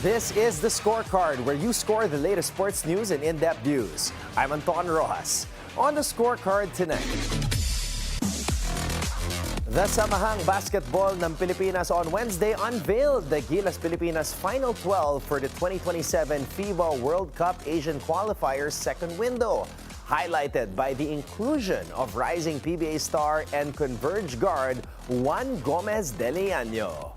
This is the Scorecard, where you score the latest sports news and in-depth views. I'm Anton Roxas. On the Scorecard tonight, the Samahang Basketbol ng Pilipinas on Wednesday unveiled the Gilas Pilipinas Final 12 for the 2027 FIBA World Cup Asian qualifiers second window, highlighted by the inclusion of rising PBA star and Converge guard Juan Gomez de Liaño.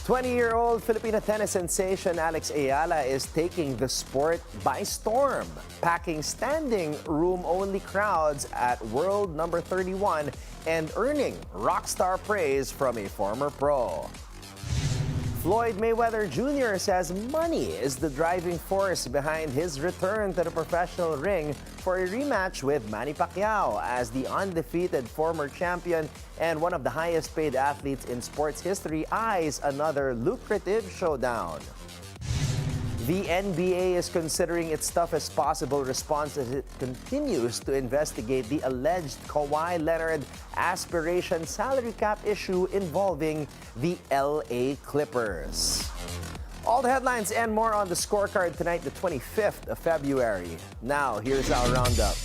20-year-old Filipina tennis sensation Alex Eala is taking the sport by storm, packing standing room-only crowds at world number 31 and earning rockstar praise from a former pro. Floyd Mayweather Jr. says money is the driving force behind his return to the professional ring for a rematch with Manny Pacquiao as the undefeated former champion and one of the highest-paid athletes in sports history eyes another lucrative showdown. The NBA is considering its toughest possible response as it continues to investigate the alleged Kawhi Leonard Aspiration salary cap issue involving the LA Clippers. All the headlines and more on the Scorecard tonight, the 25th of February. Now, here's our roundup.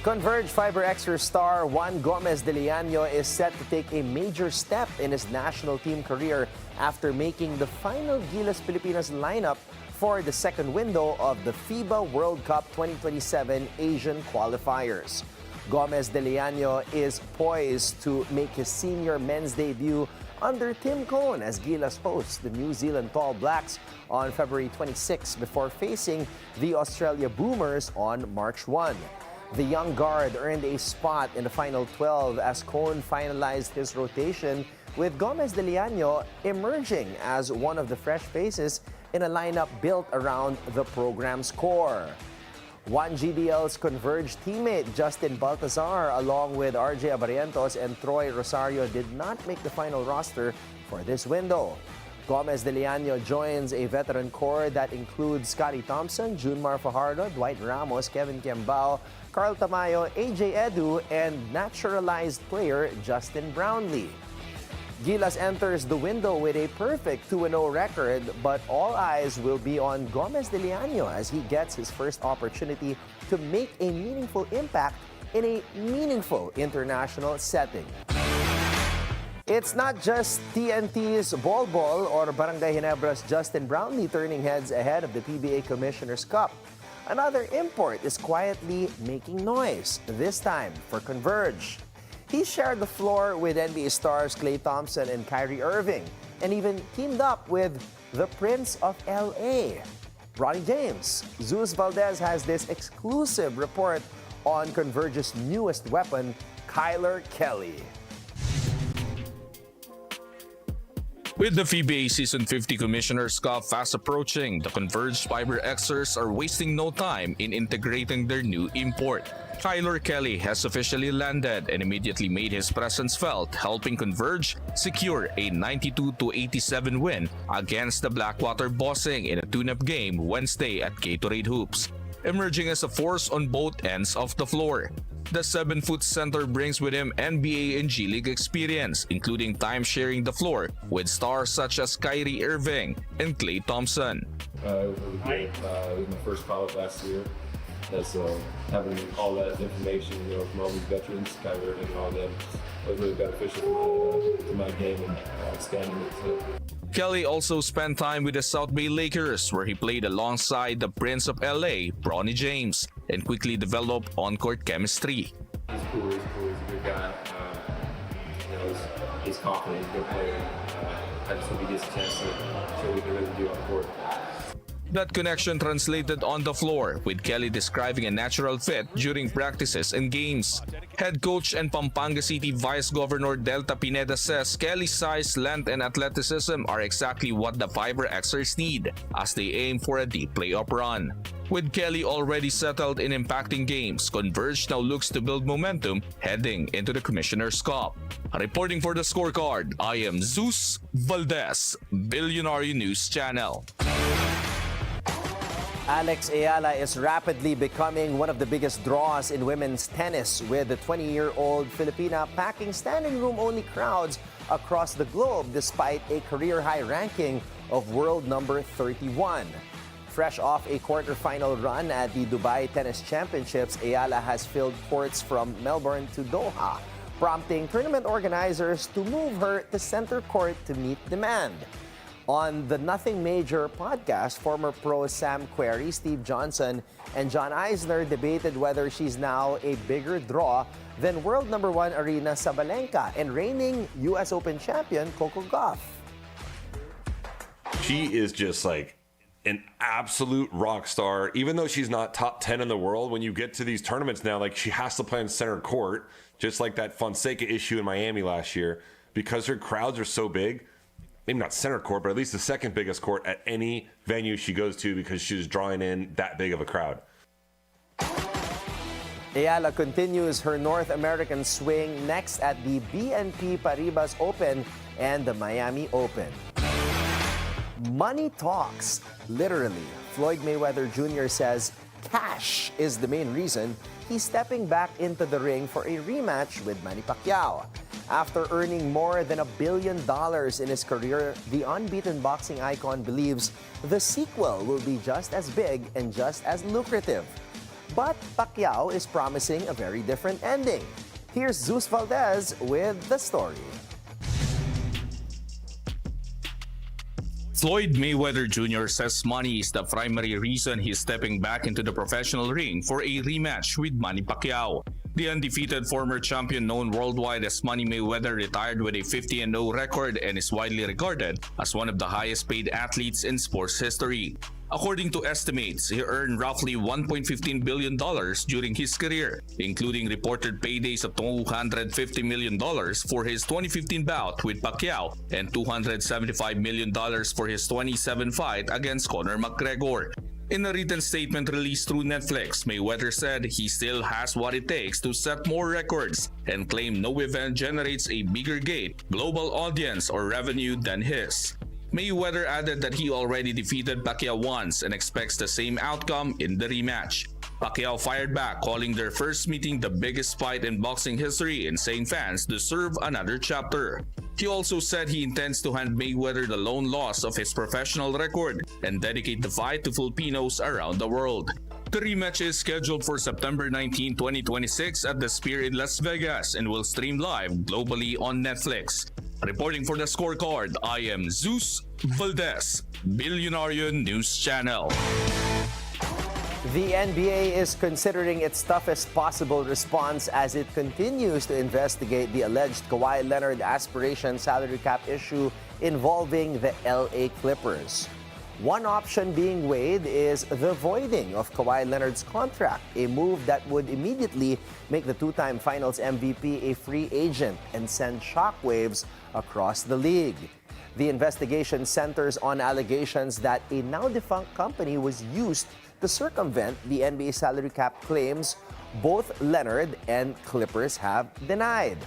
Converge Fiber Xer star Juan Gomez de Liaño is set to take a major step in his national team career after making the final Gilas Pilipinas lineup for the second window of the FIBA World Cup 2027 Asian qualifiers. Gomez de Liaño is poised to make his senior men's debut under Tim Cohn as Gilas hosts the New Zealand Tall Blacks on February 26 before facing the Australia Boomers on March 1. The young guard earned a spot in the final 12 as Cohn finalized his rotation, with Gomez de Liaño emerging as one of the fresh faces in a lineup built around the program's core. One GDL's Converge teammate Justin Baltazar, along with RJ Abarientos and Troy Rosario, did not make the final roster for this window. Gomez de Liaño joins a veteran core that includes Scotty Thompson, Junmar Fajardo, Dwight Ramos, Kevin Kiambao, Carl Tamayo, AJ Edu, and naturalized player Justin Brownlee. Gilas enters the window with a perfect 2-0 record, but all eyes will be on Gomez de Liaño as he gets his first opportunity to make a meaningful impact in a meaningful international setting. It's not just TNT's Ball or Barangay Ginebra's Justin Brownlee turning heads ahead of the PBA Commissioner's Cup. Another import is quietly making noise, this time for Converge. He shared the floor with NBA stars Klay Thompson and Kyrie Irving, and even teamed up with the Prince of LA, Bronny James. Zeus Valdez has this exclusive report on Converge's newest weapon, Kyler Kelley. With the FIBA Season 50 Commissioner's Cup fast approaching, the Converge Fiber Xers are wasting no time in integrating their new import. Kyler Kelley has officially landed and immediately made his presence felt, helping Converge secure a 92-87 win against the Blackwater Bossing in a tune-up game Wednesday at Gatorade Hoops, emerging as a force on both ends of the floor. The 7-foot center brings with him NBA and G League experience, including time sharing the floor with stars such as Kyrie Irving and Klay Thompson. It was really good. It was my first call-up last year. So having all that information, from all these veterans, Kyler Irving and all them, was really beneficial to my game and expanding it. So. Kelley also spent time with the South Bay Lakers, where he played alongside the Prince of LA, Bronny James, and quickly developed on-court chemistry. He's cool. He's a good guy. He's confident. He's a good player. I just hope he gets a chance to show what he can really do on the court. That connection translated on the floor, with Kelley describing a natural fit during practices and games. Head coach and Pampanga City Vice Governor Delta Pineda says Kelley's size, length, and athleticism are exactly what the Fiber Xers need as they aim for a deep playoff run. With Kelley already settled in impacting games, Converge now looks to build momentum heading into the Commissioner's Cup. Reporting for the Scorecard, I am Zeus Valdez, Bilyonaryo News Channel. Alex Eala is rapidly becoming one of the biggest draws in women's tennis, with the 20-year-old Filipina packing standing room-only crowds across the globe despite a career-high ranking of world number 31. Fresh off a quarterfinal run at the Dubai Tennis Championships, Eala has filled courts from Melbourne to Doha, prompting tournament organizers to move her to center court to meet demand. On the Nothing Major podcast, former pro Sam Querrey, Steve Johnson, and John Eisner debated whether she's now a bigger draw than world number 1 Aryna Sabalenka and reigning U.S. Open champion Coco Gauff. She is just like an absolute rock star. Even though she's not top 10 in the world, when you get to these tournaments now, like she has to play on center court, just like that Fonseca issue in Miami last year, because her crowds are so big. Maybe not center court, but at least the second biggest court at any venue she goes to because she's drawing in that big of a crowd. Eala continues her North American swing next at the BNP Paribas Open and the Miami Open. Money talks, literally. Floyd Mayweather Jr. says cash is the main reason he's stepping back into the ring for a rematch with Manny Pacquiao. After earning more than $1 billion in his career, the unbeaten boxing icon believes the sequel will be just as big and just as lucrative. But Pacquiao is promising a very different ending. Here's Zeus Valdez with the story. Floyd Mayweather Jr. says money is the primary reason he's stepping back into the professional ring for a rematch with Manny Pacquiao. The undefeated former champion known worldwide as Manny Mayweather retired with a 50-0 record and is widely regarded as one of the highest paid athletes in sports history. According to estimates, he earned roughly $1.15 billion during his career, including reported paydays of $250 million for his 2015 bout with Pacquiao and $275 million for his 2017 fight against Conor McGregor. In a written statement released through Netflix, Mayweather said he still has what it takes to set more records and claimed no event generates a bigger gate, global audience, or revenue than his. Mayweather added that he already defeated Pacquiao once and expects the same outcome in the rematch. Pacquiao fired back, calling their first meeting the biggest fight in boxing history and saying fans deserve another chapter. He also said he intends to hand Mayweather the lone loss of his professional record and dedicate the fight to Filipinos around the world. The rematch is scheduled for September 19, 2026 at the Sphere in Las Vegas and will stream live globally on Netflix. Reporting for the Scorecard, I am Zeus Valdez, Bilyonaryo News Channel. The NBA is considering its toughest possible response as it continues to investigate the alleged Kawhi Leonard Aspiration salary cap issue involving the LA Clippers. One option being weighed is the voiding of Kawhi Leonard's contract, a move that would immediately make the two-time Finals MVP a free agent and send shockwaves across the league. The investigation centers on allegations that a now-defunct company was used to circumvent the NBA salary cap claims both Leonard and Clippers have denied.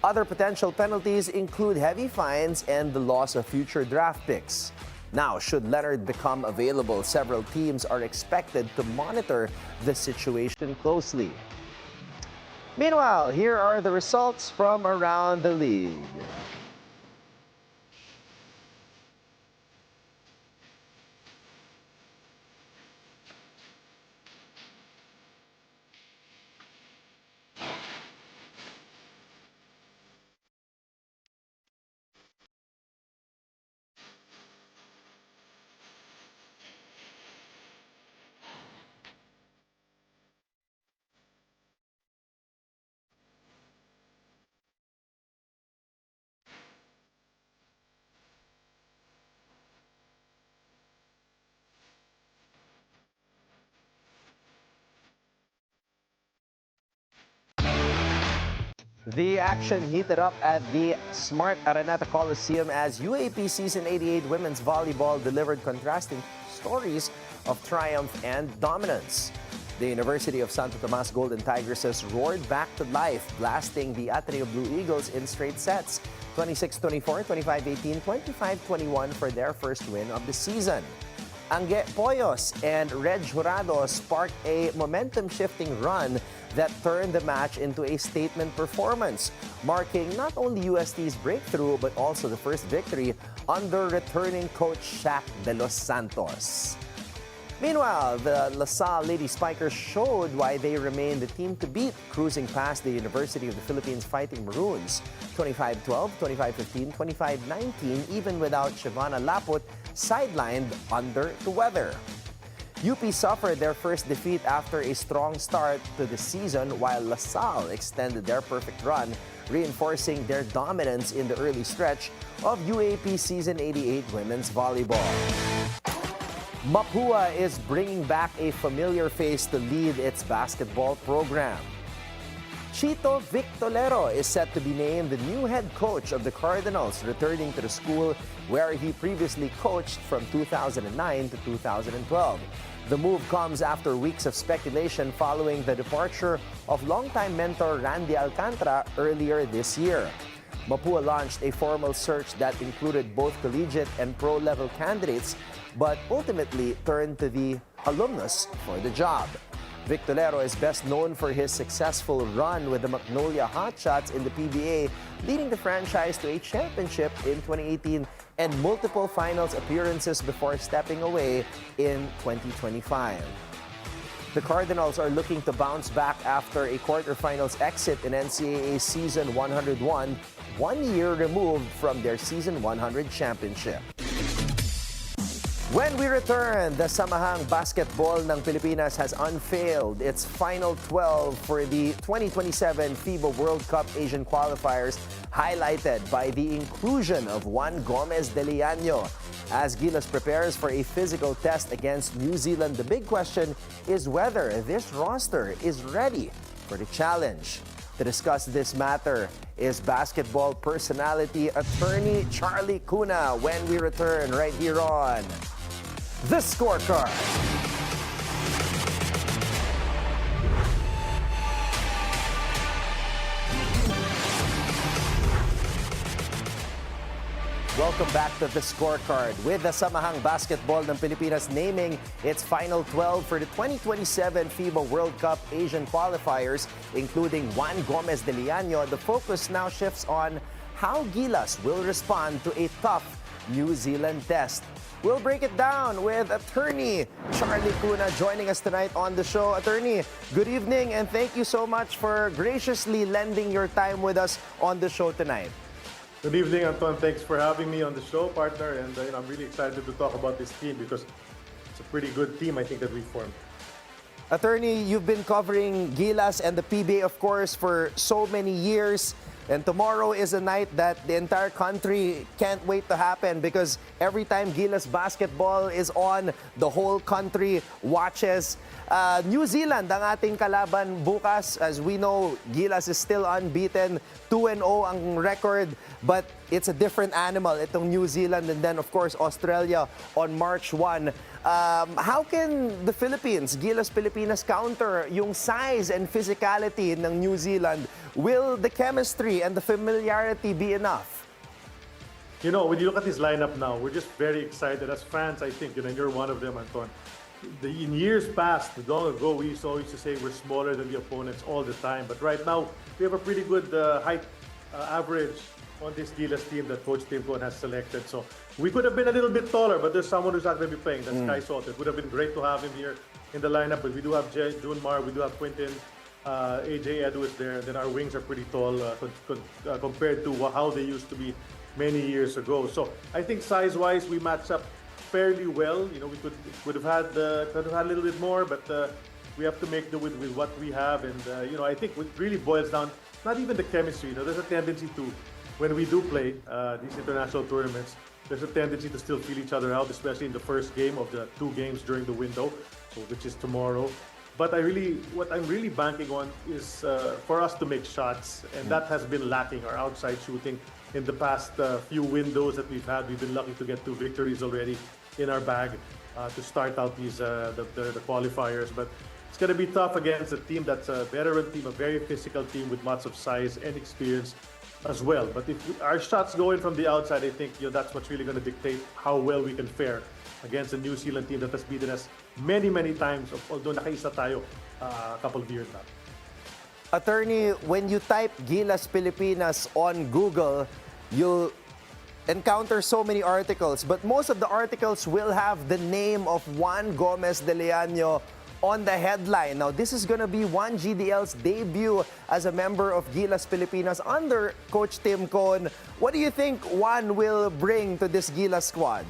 Other potential penalties include heavy fines and the loss of future draft picks. Now, should Leonard become available, several teams are expected to monitor the situation closely. Meanwhile, here are the results from around the league. The action heated up at the Smart Araneta Coliseum as UAAP Season 88 women's volleyball delivered contrasting stories of triumph and dominance. The University of Santo Tomas Golden Tigresses roared back to life, blasting the Ateneo Blue Eagles in straight sets, 26-24, 25-18, 25-21 for their first win of the season. Angge Poyos and Reg Jurado sparked a momentum-shifting run that turned the match into a statement performance, marking not only UST's breakthrough but also the first victory under returning coach Shaq De Los Santos. Meanwhile, the LaSalle Lady Spikers showed why they remain the team to beat, cruising past the University of the Philippines Fighting Maroons 25-12, 25-15, 25-19, even without Shivana Laput sidelined under the weather. UP suffered their first defeat after a strong start to the season, while LaSalle extended their perfect run, reinforcing their dominance in the early stretch of UAAP Season 88 Women's Volleyball. Mapua is bringing back a familiar face to lead its basketball program. Chito Victolero is set to be named the new head coach of the Cardinals, returning to the school where he previously coached from 2009 to 2012. The move comes after weeks of speculation following the departure of longtime mentor Randy Alcantara earlier this year. Mapua launched a formal search that included both collegiate and pro-level candidates, but ultimately turned to the alumnus for the job. Victolero is best known for his successful run with the Magnolia Hotshots in the PBA, leading the franchise to a championship in 2018 and multiple finals appearances before stepping away in 2025. The Cardinals are looking to bounce back after a quarterfinals exit in NCAA Season 101, 1 year removed from their Season 100 championship. When we return, the Samahang Basketbol ng Pilipinas has unveiled its final 12 for the 2027 FIBA World Cup Asian qualifiers, highlighted by the inclusion of Juan Gomez de Liaño. As Gilas prepares for a physical test against New Zealand, the big question is whether this roster is ready for the challenge. To discuss this matter is basketball personality attorney Charlie Cuna when we return right here on The Scorecard. Welcome back to The Scorecard. With the Samahang Basketbol ng Pilipinas naming its final 12 for the 2027 FIBA World Cup Asian qualifiers, including Juan Gomez de Liaño, the focus now shifts on how Gilas will respond to a tough New Zealand test. We'll break it down with attorney Charlie Cuna joining us tonight on the show. Attorney, good evening and thank you so much for graciously lending your time with us on the show tonight. Good evening, Anton. Thanks for having me on the show, partner. And I'm really excited to talk about this team because it's a pretty good team, I think, that we formed. Attorney, you've been covering Gilas and the PBA, of course, for so many years. And tomorrow is a night that the entire country can't wait to happen because every time Gilas basketball is on, the whole country watches. New Zealand ang ating kalaban bukas. As we know, Gilas is still unbeaten. 2-0 ang record, but it's a different animal, itong New Zealand. And then, of course, Australia on March 1. How can the Philippines, Gilas Pilipinas, counter yung size and physicality ng New Zealand? Will the chemistry and the familiarity be enough? You know, when you look at this lineup now, we're just very excited. As fans, I think, and you're one of them, Anton. In years past, long ago, we used to say we're smaller than the opponents all the time. But right now, we have a pretty good height average on this Gilas team that Coach Tim Cohn has selected. So we could have been a little bit taller, but there's someone who's not going to be playing. That's Kai Salt. It would have been great to have him here in the lineup, but we do have June Mar, we do have Quintin, AJ Edu is there. Then our wings are pretty tall compared to how they used to be many years ago. So I think size-wise, we match up fairly well. You know, we could have had a little bit more, but we have to make do with what we have. And you know, I think it really boils down not even the chemistry. You know, there's a tendency to, when we do play these international tournaments, there's a tendency to still feel each other out, especially in the first game of the 2 games during the window, so which is tomorrow. But what I'm really banking on is for us to make shots, and that has been lacking, our outside shooting. In the past few windows that we've had, we've been lucky to get 2 victories already in our bag to start out these the qualifiers. But it's going to be tough against a team that's a veteran team, a very physical team with lots of size and experience as well. But if our shots go in from the outside, I think that's what's really going to dictate how well we can fare against a New Zealand team that has beaten us many, many times, although nakaisa tayo a couple of years now. Attorney, when you type Gilas Pilipinas on Google, you'll encounter so many articles, but most of the articles will have the name of Juan Gomez de Liaño on the headline. Now, this is going to be Juan GDL's debut as a member of Gilas Pilipinas under Coach Tim Cohn. What do you think Juan will bring to this Gilas squad?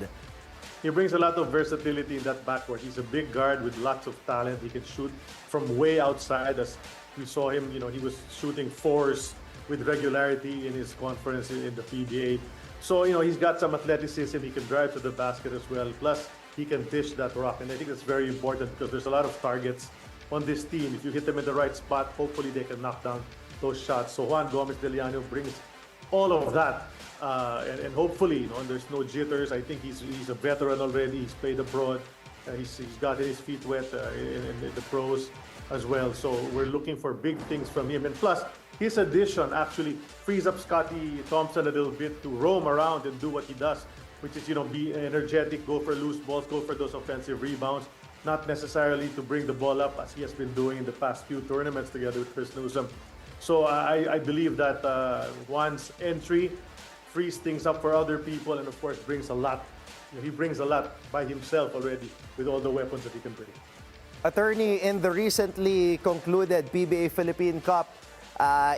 He brings a lot of versatility in that backcourt. He's a big guard with lots of talent. He can shoot from way outside. As we saw him, he was shooting fours with regularity in his conference in the PBA. So, he's got some athleticism. He can drive to the basket as well. Plus, he can dish that rock. And I think that's very important because there's a lot of targets on this team. If you hit them in the right spot, hopefully they can knock down those shots. So Juan Gomez de Liaño brings all of that. And hopefully, there's no jitters. I think he's a veteran already. He's played abroad. He's gotten his feet wet in the pros as well. So we're looking for big things from him. And plus, his addition actually frees up Scotty Thompson a little bit to roam around and do what he does, which is, be energetic, go for loose balls, go for those offensive rebounds, not necessarily to bring the ball up as he has been doing in the past few tournaments together with Chris Newsom. So I believe that Juan's entry frees things up for other people and, of course, brings a lot. He brings a lot by himself already with all the weapons that he can bring. Attorney, in the recently concluded PBA Philippine Cup,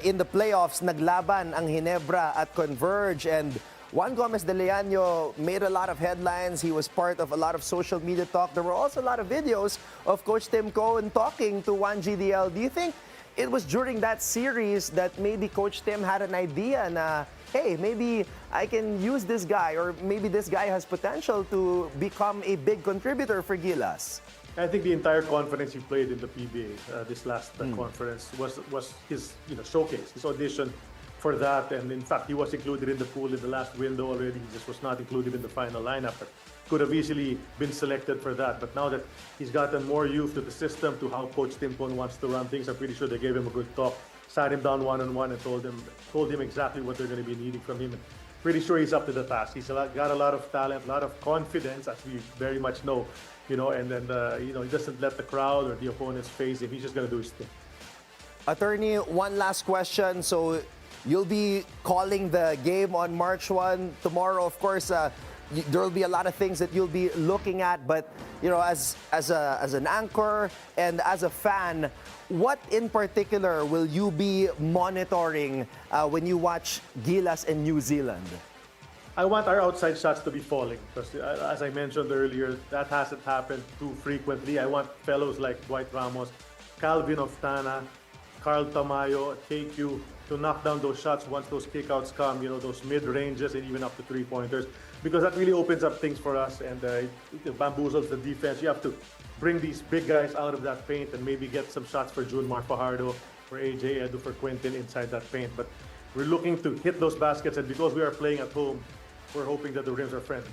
in the playoffs, naglaban ang Ginebra at Converge, and Juan Gomez de Liaño made a lot of headlines. He was part of a lot of social media talk. There were also a lot of videos of Coach Tim Cohn talking to Juan GDL. Do you think it was during that series that maybe Coach Tim had an idea na, hey, maybe I can use this guy, or maybe this guy has potential to become a big contributor for Gilas? I think the entire conference he played in the PBA, this last conference, was his showcase, his audition for that. And in fact, he was included in the pool in the last window already. He just was not included in the final lineup, but could have easily been selected for that. But now that he's gotten more youth to the system, to how Coach Tim Cohn wants to run things, I'm pretty sure they gave him a good talk, sat him down one-on-one and told him exactly what they're going to be needing from him. And pretty sure he's up to the task. He's got a lot of talent, a lot of confidence, as we very much know. And then, he doesn't let the crowd or the opponents face him. He's just going to do his thing. Attorney, one last question. So you'll be calling the game on March 1 tomorrow. Of course, there will be a lot of things that you'll be looking at. But, as an anchor and as a fan, what in particular will you be monitoring when you watch Gilas and New Zealand? I want our outside shots to be falling because, as I mentioned earlier, that hasn't happened too frequently. I want fellows like Dwight Ramos, Calvin Oftana, Carl Tamayo, KQ to knock down those shots once those kickouts come, those mid-ranges and even up to three-pointers, because that really opens up things for us and it bamboozles the defense. You have to bring these big guys out of that paint and maybe get some shots for Junmar Fajardo, for AJ Edu, for Quentin inside that paint. But we're looking to hit those baskets, and because we are playing at home, we're hoping that the rims are friendly.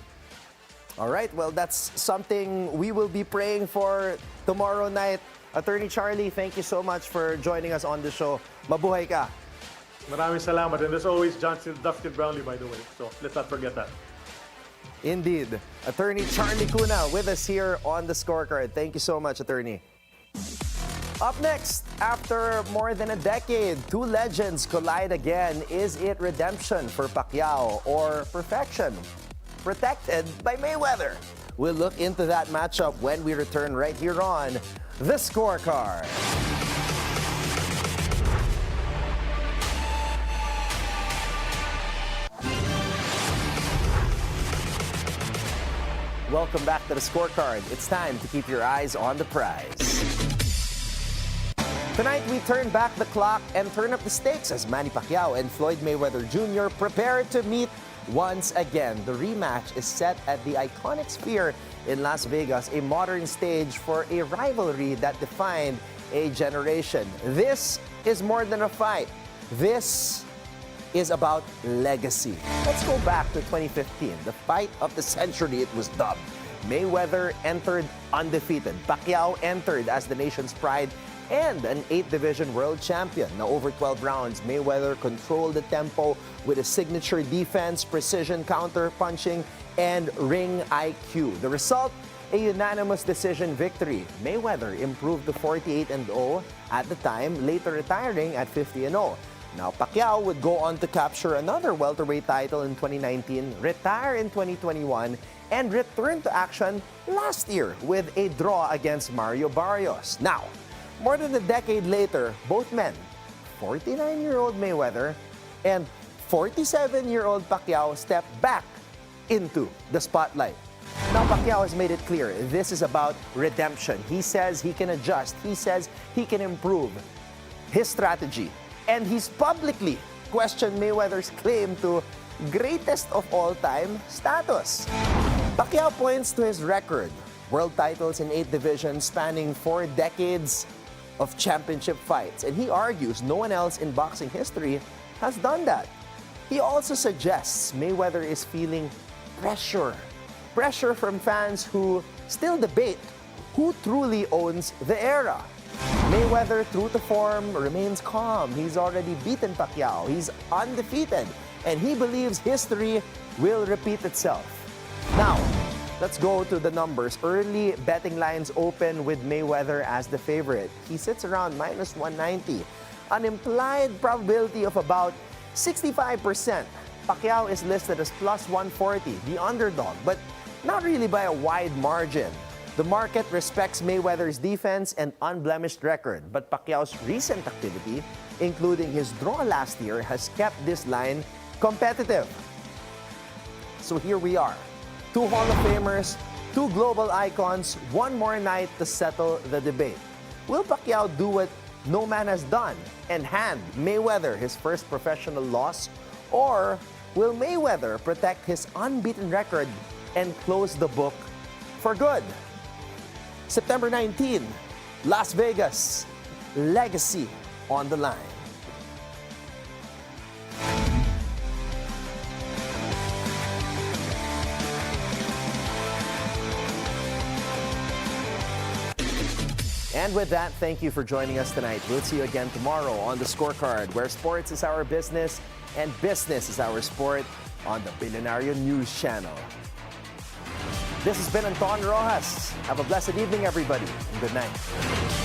All right, well, that's something we will be praying for tomorrow night. Attorney Charlie, thank you so much for joining us on the show. Mabuhay ka. Maraming salamat. And as always, Dustin Brownlee, by the way. So let's not forget that. Indeed. Attorney Charlie Cuna with us here on the Scorecard. Thank you so much, Attorney. Up next, after more than a decade, two legends collide again. Is it redemption for Pacquiao or perfection protected by Mayweather? We'll look into that matchup when we return right here on The Scorecard. Welcome back to The Scorecard. It's time to keep your eyes on the prize. Tonight, we turn back the clock and turn up the stakes as Manny Pacquiao and Floyd Mayweather Jr. prepare to meet once again. The rematch is set at the iconic Sphere in Las Vegas, a modern stage for a rivalry that defined a generation. This is more than a fight. This is about legacy. Let's go back to 2015, the fight of the century it was dubbed. Mayweather entered undefeated. Pacquiao entered as the nation's pride and an 8th division world champion. Now, over 12 rounds, Mayweather controlled the tempo with a signature defense, precision counter punching, and ring IQ. The result, a unanimous decision victory. Mayweather improved to 48-0 at the time, later retiring at 50-0. Now, Pacquiao would go on to capture another welterweight title in 2019, retire in 2021, and return to action last year with a draw against Mario Barrios. Now, more than a decade later, both men, 49-year-old Mayweather and 47-year-old Pacquiao, step back into the spotlight. Now, Pacquiao has made it clear this is about redemption. He says he can adjust. He says he can improve his strategy. And he's publicly questioned Mayweather's claim to greatest of all time status. Pacquiao points to his record, world titles in 8 divisions spanning 4 decades of championship fights. And he argues no one else in boxing history has done that. He also suggests Mayweather is feeling pressure. Pressure from fans who still debate who truly owns the era. Mayweather, true to form, remains calm. He's already beaten Pacquiao. He's undefeated. And he believes history will repeat itself. Now, let's go to the numbers. Early betting lines open with Mayweather as the favorite. He sits around minus 190. An implied probability of about 65%. Pacquiao is listed as plus 140, the underdog, but not really by a wide margin. The market respects Mayweather's defense and unblemished record, but Pacquiao's recent activity, including his draw last year, has kept this line competitive. So here we are. 2 Hall of Famers, 2 global icons, one more night to settle the debate. Will Pacquiao do what no man has done and hand Mayweather his first professional loss? Or will Mayweather protect his unbeaten record and close the book for good? September 19, Las Vegas, legacy on the line. And with that, thank you for joining us tonight. We'll see you again tomorrow on The Scorecard, where sports is our business and business is our sport on the Bilyonaryo News Channel. This has been Anton Roxas. Have a blessed evening, everybody, and good night.